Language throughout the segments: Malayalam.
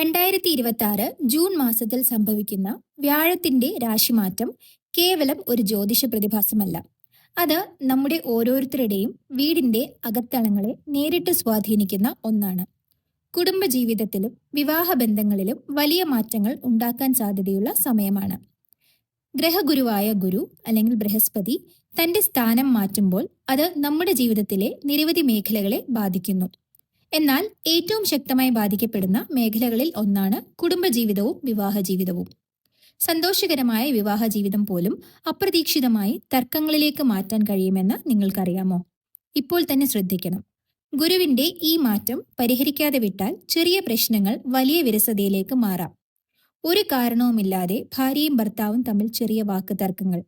2026 ജൂൺ മാസത്തിൽ സംഭവിക്കുന്ന വ്യാഴത്തിന്റെ രാശിമാറ്റം കേവലം ഒരു ജ്യോതിഷ പ്രതിഭാസമല്ല. അത് നമ്മുടെ ഓരോരുത്തരുടെയും വീടിന്റെ അകത്തളങ്ങളെ നേരിട്ട് സ്വാധീനിക്കുന്ന ഒന്നാണ്. കുടുംബജീവിതത്തിലും വിവാഹബന്ധങ്ങളിലും വലിയ മാറ്റങ്ങൾ ഉണ്ടാക്കാൻ സാധ്യതയുള്ള സമയമാണ്. ഗ്രഹഗുരുവായ ഗുരു അല്ലെങ്കിൽ ബൃഹസ്പതി തന്റെ സ്ഥാനം മാറ്റുമ്പോൾ അത് നമ്മുടെ ജീവിതത്തിലെ നിരവധി മേഖലകളെ ബാധിക്കുന്നു. എന്നാൽ ഏറ്റവും ശക്തമായി ബാധിക്കപ്പെടുന്ന മേഖലകളിൽ ഒന്നാണ് കുടുംബജീവിതവും വിവാഹജീവിതവും. സന്തോഷകരമായ വിവാഹ ജീവിതം പോലും അപ്രതീക്ഷിതമായി തർക്കങ്ങളിലേക്ക് മാറ്റാൻ കഴിയുമെന്ന് നിങ്ങൾക്കറിയാമോ? ഇപ്പോൾ തന്നെ ശ്രദ്ധിക്കണം. ഗുരുവിന്റെ ഈ മാറ്റം പരിഹരിക്കാതെ വിട്ടാൽ ചെറിയ പ്രശ്നങ്ങൾ വലിയ വിരസതയിലേക്ക് മാറാം. ഒരു കാരണവുമില്ലാതെ ഭാര്യയും ഭർത്താവും തമ്മിൽ ചെറിയ വാക്ക് തർക്കങ്ങൾ.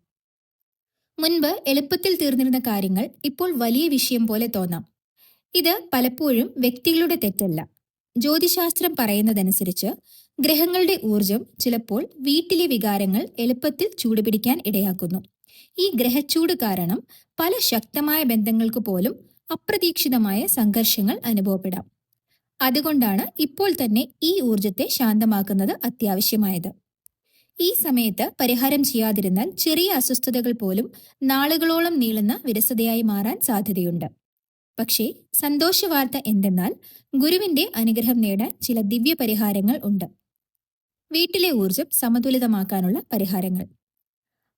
മുൻപ് എളുപ്പത്തിൽ തീർന്നിരുന്ന കാര്യങ്ങൾ ഇപ്പോൾ വലിയ വിഷയം പോലെ തോന്നാം. ഇത് പലപ്പോഴും വ്യക്തികളുടെ തെറ്റല്ല. ജ്യോതിശാസ്ത്രം പറയുന്നതനുസരിച്ച് ഗ്രഹങ്ങളുടെ ഊർജം ചിലപ്പോൾ വീട്ടിലെ വികാരങ്ങൾ എളുപ്പത്തിൽ ചൂടുപിടിക്കാൻ ഇടയാക്കുന്നു. ഈ ഗ്രഹച്ചൂട് കാരണം പല ശക്തമായ ബന്ധങ്ങൾക്ക് പോലും അപ്രതീക്ഷിതമായ സംഘർഷങ്ങൾ അനുഭവപ്പെടാം. അതുകൊണ്ടാണ് ഇപ്പോൾ തന്നെ ഈ ഊർജത്തെ ശാന്തമാക്കുന്നത് അത്യാവശ്യമായത്. ഈ സമയത്ത് പരിഹാരം ചെയ്യാതിരുന്നാൽ ചെറിയ അസ്വസ്ഥതകൾ പോലും നാളുകളോളം നീളുന്ന വിരസതയായി മാറാൻ സാധ്യതയുണ്ട്. പക്ഷേ സന്തോഷവാർത്ത എന്തെന്നാൽ ഗുരുവിന്റെ അനുഗ്രഹം നേടാൻ ചില ദിവ്യ പരിഹാരങ്ങൾ ഉണ്ട്. വീട്ടിലെ ഊർജം സമതുലിതമാക്കാനുള്ള പരിഹാരങ്ങൾ.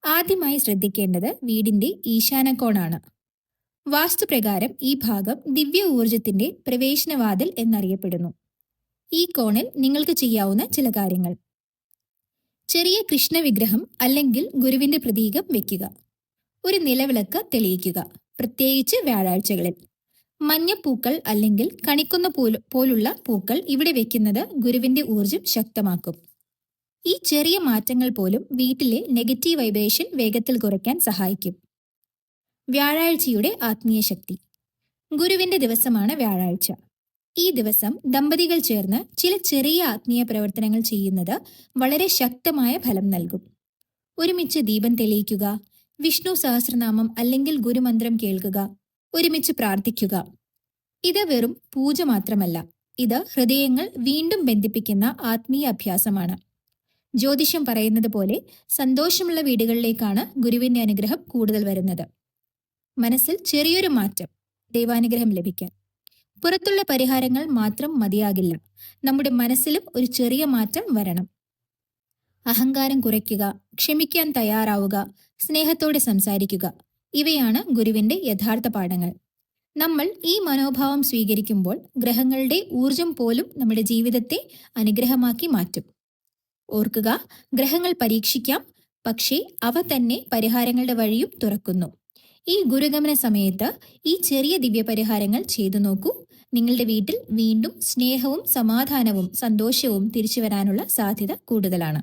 ആദ്യമായി ശ്രദ്ധിക്കേണ്ടത് വീടിന്റെ ഈശാനകോണാണ്. വാസ്തുപ്രകാരം ഈ ഭാഗം ദിവ്യ ഊർജത്തിന്റെ പ്രവേശനവാതിൽ എന്നറിയപ്പെടുന്നു. ഈ കോണിൽ നിങ്ങൾക്ക് ചെയ്യാവുന്ന ചില കാര്യങ്ങൾ: ചെറിയ കൃഷ്ണ വിഗ്രഹം അല്ലെങ്കിൽ ഗുരുവിന്റെ പ്രതീകം വെക്കുക. ഒരു നിലവിളക്ക് തെളിയിക്കുക, പ്രത്യേകിച്ച് വ്യാഴാഴ്ചകളിൽ. മഞ്ഞപ്പൂക്കൾ അല്ലെങ്കിൽ കണിക്കുന്ന പോലുള്ള പൂക്കൾ ഇവിടെ വെക്കുന്നത് ഗുരുവിന്റെ ഊർജം ശക്തമാക്കും. ഈ ചെറിയ മാറ്റങ്ങൾ പോലും വീട്ടിലെ നെഗറ്റീവ് വൈബ്രേഷൻ വേഗത്തിൽ കുറയ്ക്കാൻ സഹായിക്കും. വ്യാഴാഴ്ചയുടെ ആത്മീയ ശക്തി. ഗുരുവിന്റെ ദിവസമാണ് വ്യാഴാഴ്ച. ഈ ദിവസം ദമ്പതികൾ ചേർന്ന് ചില ചെറിയ ആത്മീയ പ്രവർത്തനങ്ങൾ ചെയ്യുന്നത് വളരെ ശക്തമായ ഫലം നൽകും. ഒരുമിച്ച് ദീപം തെളിയിക്കുക, വിഷ്ണു സഹസ്രനാമം അല്ലെങ്കിൽ ഗുരുമന്ത്രം കേൾക്കുക, ഒരുമിച്ച് പ്രാർത്ഥിക്കുക. ഇത് വെറും പൂജ മാത്രമല്ല, ഇത് ഹൃദയങ്ങൾ വീണ്ടും ബന്ധിപ്പിക്കുന്ന ആത്മീയ അഭ്യാസമാണ്. ജ്യോതിഷം പറയുന്നത് പോലെ സന്തോഷമുള്ള വീടുകളിലേക്കാണ് ഗുരുവിന്റെ അനുഗ്രഹം കൂടുതൽ വരുന്നത്. മനസ്സിൽ ചെറിയൊരു മാറ്റം, ദൈവാനുഗ്രഹം ലഭിക്കാൻ. പുറത്തുള്ള പരിഹാരങ്ങൾ മാത്രം മതിയാകില്ല, നമ്മുടെ മനസ്സിലും ഒരു ചെറിയ മാറ്റം വരണം. അഹങ്കാരം കുറയ്ക്കുക, ക്ഷമിക്കാൻ തയ്യാറാവുക, സ്നേഹത്തോടെ സംസാരിക്കുക. ഇവയാണ് ഗുരുവിന്റെ യഥാർത്ഥ പാഠങ്ങൾ. നമ്മൾ ഈ മനോഭാവം സ്വീകരിക്കുമ്പോൾ ഗ്രഹങ്ങളുടെ ഊർജം പോലും നമ്മുടെ ജീവിതത്തെ അനുഗ്രഹമാക്കി മാറ്റും. ഓർക്കുക, ഗ്രഹങ്ങൾ പരീക്ഷിക്കാം, പക്ഷേ അവ തന്നെ പരിഹാരങ്ങളുടെ വഴിയും തുറക്കുന്നു. ഈ ഗുരുഗമന സമയത്ത് ഈ ചെറിയ ദിവ്യ പരിഹാരങ്ങൾ ചെയ്തു നോക്കൂ. നിങ്ങളുടെ വീട്ടിൽ വീണ്ടും സ്നേഹവും സമാധാനവും സന്തോഷവും തിരിച്ചു വരാനുള്ള സാധ്യത കൂടുതലാണ്.